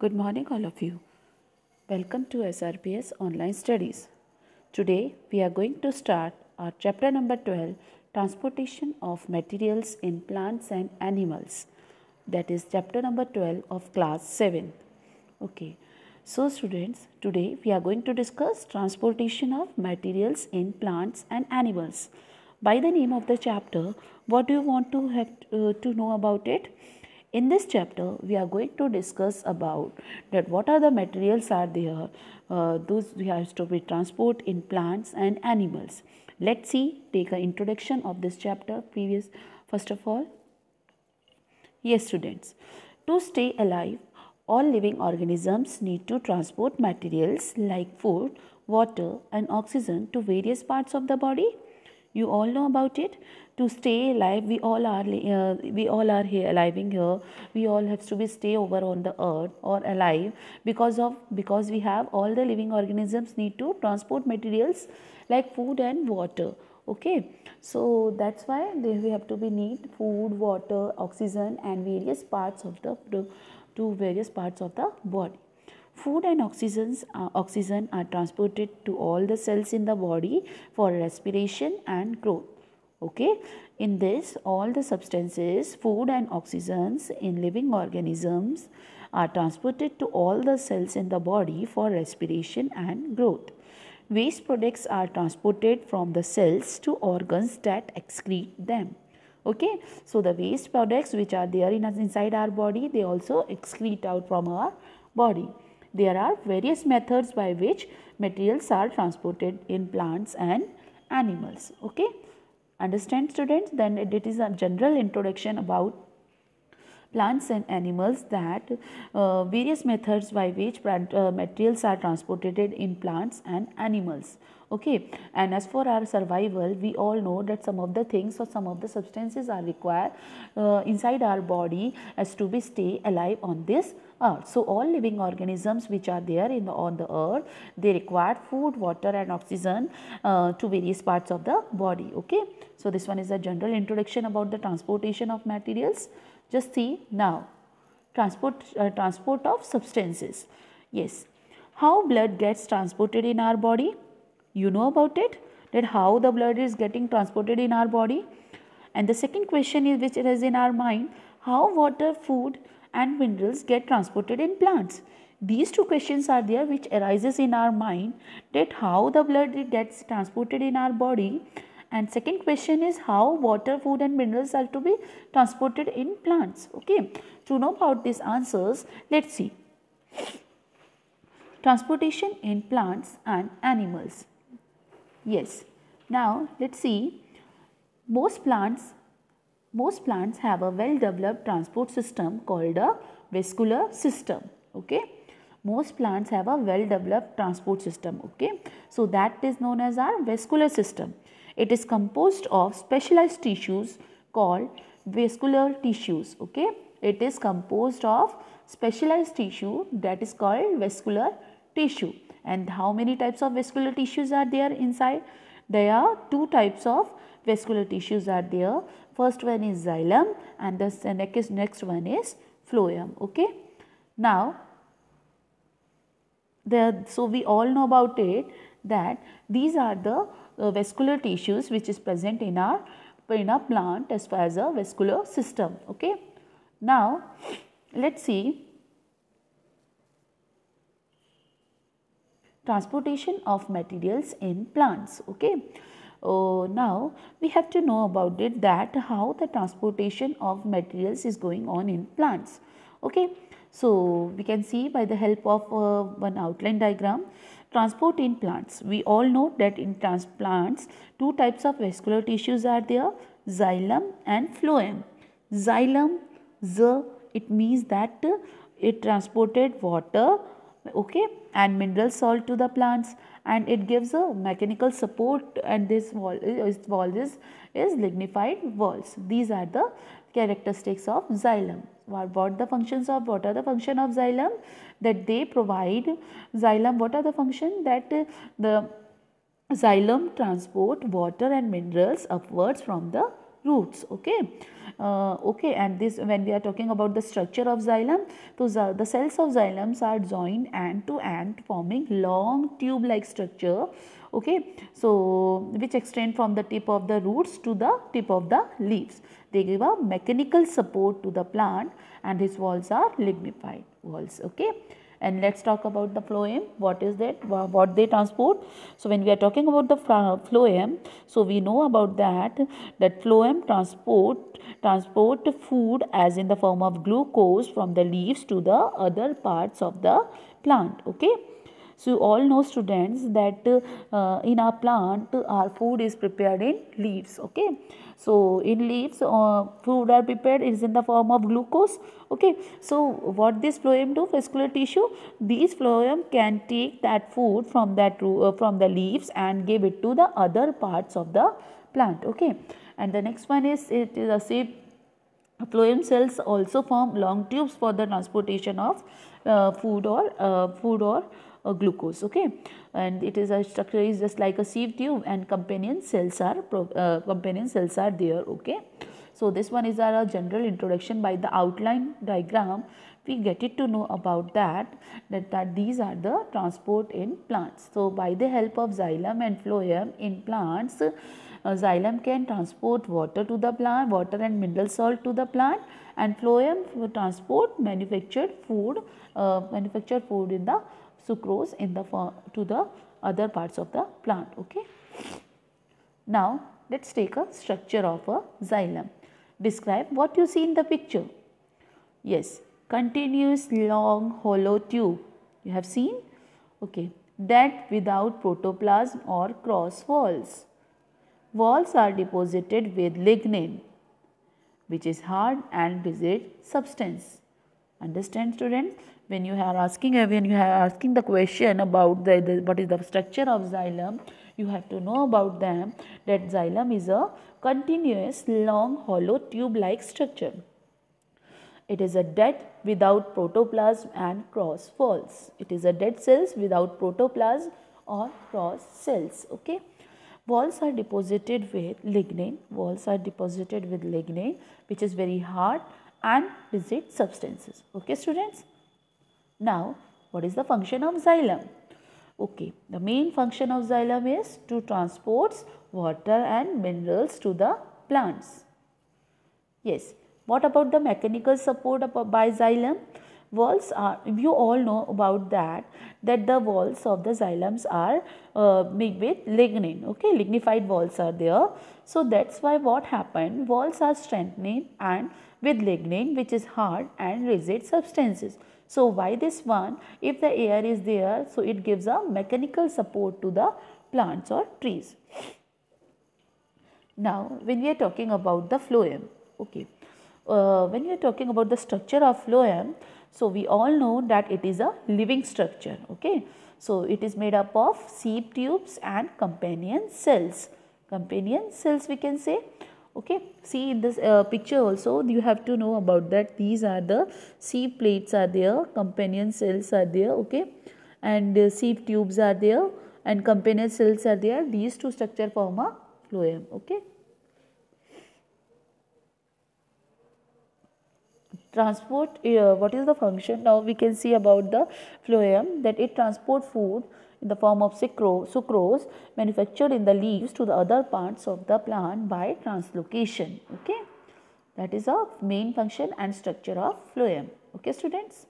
Good morning, all of you. Welcome to SRPS Online Studies. Today, we are going to start our chapter number 12, Transportation of Materials in Plants and Animals. That is chapter number 12 of class 7. Okay. So, students, today we are going to discuss transportation of materials in plants and animals. By the name of the chapter, what do you want to have to know about it? In this chapter, we are going to discuss about that what are the materials are there, those we have to be transport in plants and animals. Let's see, take an introduction of this chapter first of all. Yes, students, to stay alive, all living organisms need to transport materials like food, water and oxygen to various parts of the body. You all know about it. To stay alive, we all are here alive here. We all have to be stay over on the earth or alive because we have all the living organisms need to transport materials like food and water. Okay, so that's why we have to be need food, water, oxygen and various parts of the various parts of the body. Food and oxygen are transported to all the cells in the body for respiration and growth. Okay, in this all the substances, food and oxygens in living organisms are transported to all the cells in the body for respiration and growth. Waste products are transported from the cells to organs that excrete them. Okay, so the waste products which are there inside our body, they also excrete out from our body. There are various methods by which materials are transported in plants and animals. Okay, understand, students? Then it is a general introduction about plants and animals, that various methods by which materials are transported in plants and animals. Okay, and as for our survival, we all know that some of the things or some of the substances are required inside our body as to be stay alive on this earth. So all living organisms which are there on the earth, they require food, water and oxygen to various parts of the body. Okay, so this one is a general introduction about the transportation of materials. Just see now, transport of substances. Yes, how blood gets transported in our body? You know about it, that how the blood is getting transported in our body. And the second question is, which is in our mind, how water, food and minerals get transported in plants. These two questions are there which arises in our mind, that how the blood gets transported in our body. And second question is how water, food and minerals are to be transported in plants. Okay, to know about these answers, let's see. Transportation in plants and animals. Yes, now let's see. Most plants have a well developed transport system called a vascular system. Okay, most plants have a well developed transport system. Okay, so that is known as our vascular system. It is composed of specialized tissues called vascular tissues. Okay, it is composed of specialized tissue that is called vascular tissue. And how many types of vascular tissues are there inside? There are two types of vascular tissues are there. First one is xylem and the next one is phloem. Okay, now so we all know about it, that these are the vascular tissues which is present in a plant as far as a vascular system. Okay, now let's see transportation of materials in plants. Okay, now we have to know about it, that how the transportation of materials is going on in plants. Okay, so we can see by the help of one outline diagram. Transport in plants. We all know that in plants, two types of vascular tissues are there, xylem and phloem. Xylem, it means that it transported water, okay, and mineral salt to the plants, and it gives a mechanical support, and this wall is lignified walls. These are the characteristics of xylem. What are the function of xylem? That they provide xylem. What are the function? That the xylem transport water and minerals upwards from the roots. Okay. Okay, and this, when we are talking about the structure of xylem, so the cells of xylems are joined end to end, forming long tube like structure. Okay, so which extend from the tip of the roots to the tip of the leaves. They give a mechanical support to the plant, and these walls are lignified walls. Okay. And let's talk about the phloem. What is that? What they transport? So when we are talking about the phloem, so we know about that phloem transport food as in the form of glucose from the leaves to the other parts of the plant. Okay. So you all know, students, that in our plant our food is prepared in leaves. Okay. So in leaves food are prepared is in the form of glucose. Okay. So what this phloem do? Vascular tissue, these phloem can take that food from from the leaves and give it to the other parts of the plant. Okay. And the next one is, it is a sieve. Phloem cells also form long tubes for the transportation of food or glucose. Okay. And it is a structure is just like a sieve tube, and companion cells are there. Okay. So this one is our general introduction. By the outline diagram we get it to know about that these are the transport in plants. So by the help of xylem and phloem in plants, xylem can transport water to the plant, water and mineral salt to the plant, and phloem transport manufactured food in the sucrose in the to the other parts of the plant. Okay. Now let's take a structure of a xylem. Describe what you see in the picture. Yes, continuous long hollow tube you have seen. Okay. That without protoplasm or cross walls. Walls are deposited with lignin, which is hard and rigid substance. Understand, students? When you are asking the question about what is the structure of xylem, you have to know about them that xylem is a continuous long hollow tube like structure. It is a dead without protoplasm and cross walls. It is a dead cells without protoplasm or cross cells. Okay. Walls are deposited with lignin. Which is very hard and rigid substances. Okay, students. Now, what is the function of xylem? Okay, the main function of xylem is to transport water and minerals to the plants. Yes. What about the mechanical support by xylem? Walls are, you all know about that the walls of the xylems are made with lignin. Okay, lignified walls are there. So that's why what happened, walls are strengthening and with lignin, which is hard and rigid substances. So why this one? If the air is there, so it gives a mechanical support to the plants or trees. Now when we are talking about the phloem, okay, when we are talking about the structure of phloem, so we all know that it is a living structure. Okay. So it is made up of sieve tubes and companion cells. Companion cells we can say. Okay. See in this picture also you have to know about that. These are the sieve plates are there, companion cells are there. Okay. And sieve tubes are there and companion cells are there. These two structure form a phloem. Okay. Transport, what is the function? Now we can see about the phloem that it transport food in the form of sucrose manufactured in the leaves to the other parts of the plant by translocation. Okay, that is a main function and structure of phloem. Okay, students.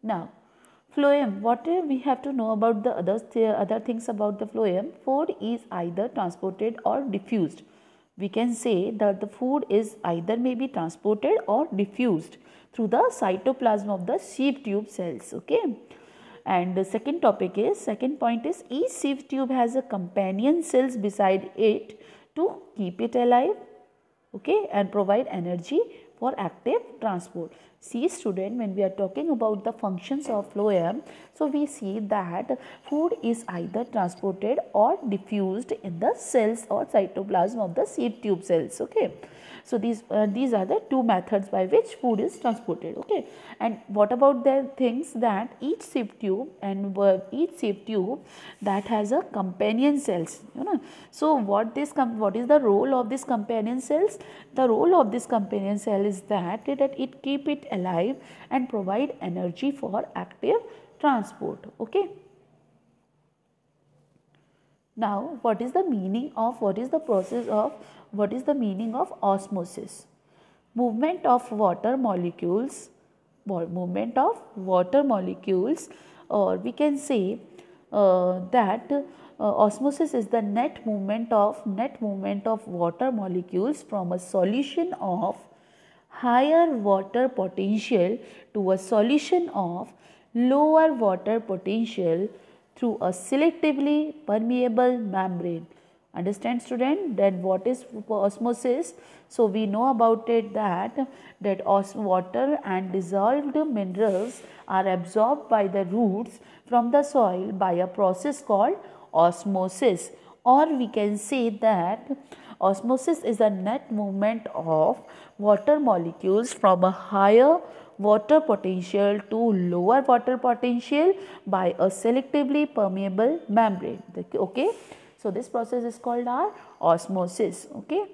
Now phloem, what we have to know about the other things about the phloem? Food is either transported or diffused. We can say that the food is either may be transported or diffused through the cytoplasm of the sieve tube cells. Okay. And the second point is each sieve tube has a companion cells beside it to keep it alive. Okay, and provide energy for active transport. See student, when we are talking about the functions of phloem, so we see that food is either transported or diffused in the cells or cytoplasm of the sieve tube cells. Okay. So these are the two methods by which food is transported. Okay, and what about the things that each sieve tube that has a companion cells, you know. So what is the role of this companion cells? The role of this companion cell is that it keep it alive and provide energy for active transport. Okay. Now, what is the meaning of osmosis? Movement of water molecules, or we can say that osmosis is the net movement of water molecules from a solution of higher water potential to a solution of lower water potential through a selectively permeable membrane. Understand, student, that what is osmosis? So we know about it that water and dissolved minerals are absorbed by the roots from the soil by a process called osmosis, or we can say that osmosis is a net movement of water molecules from a higher water potential to lower water potential by a selectively permeable membrane. Okay, so this process is called our osmosis. Okay.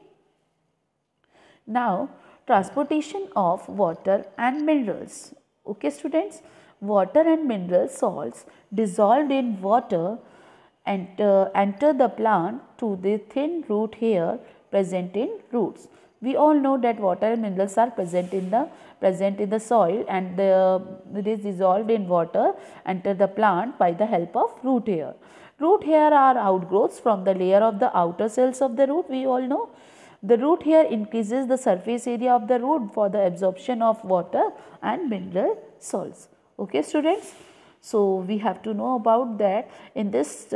Now, transportation of water and minerals. Okay, students, water and mineral salts dissolved in water enter the plant through the thin root hair present in roots. We all know that water and minerals are present in the soil, and it is dissolved in water, enter the plant by the help of root hair. Root hair are outgrowths from the layer of the outer cells of the root. We all know the root hair increases the surface area of the root for the absorption of water and mineral salts. Okay, students. So we have to know about that in this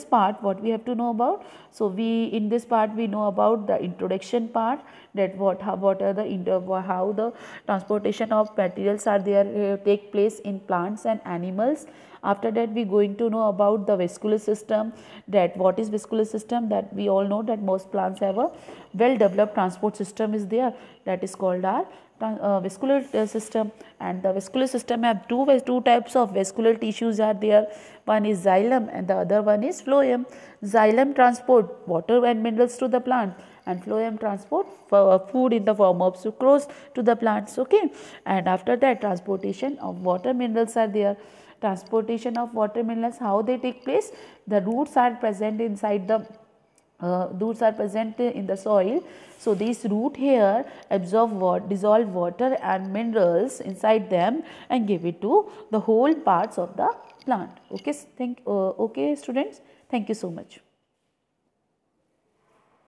part. What we have to know about? So in this part we know about the introduction part, that how the transportation of materials are there take place in plants and animals. After that we going to know about the vascular system. That what is vascular system? That we all know that most plants have a well developed transport system is there, that is called our vascular system. And the vascular system have two types of vascular tissues are there. One is xylem and the other one is phloem. Xylem transport water and minerals to the plant, and phloem transport food in the form of sucrose to the plants. Okay, and after that transportation of water minerals are there. Transportation of water minerals, how they take place? The roots are present inside the in the soil. So these root hair absorb dissolve water and minerals inside them and give it to the whole parts of the plant. Okay, okay students, thank you so much.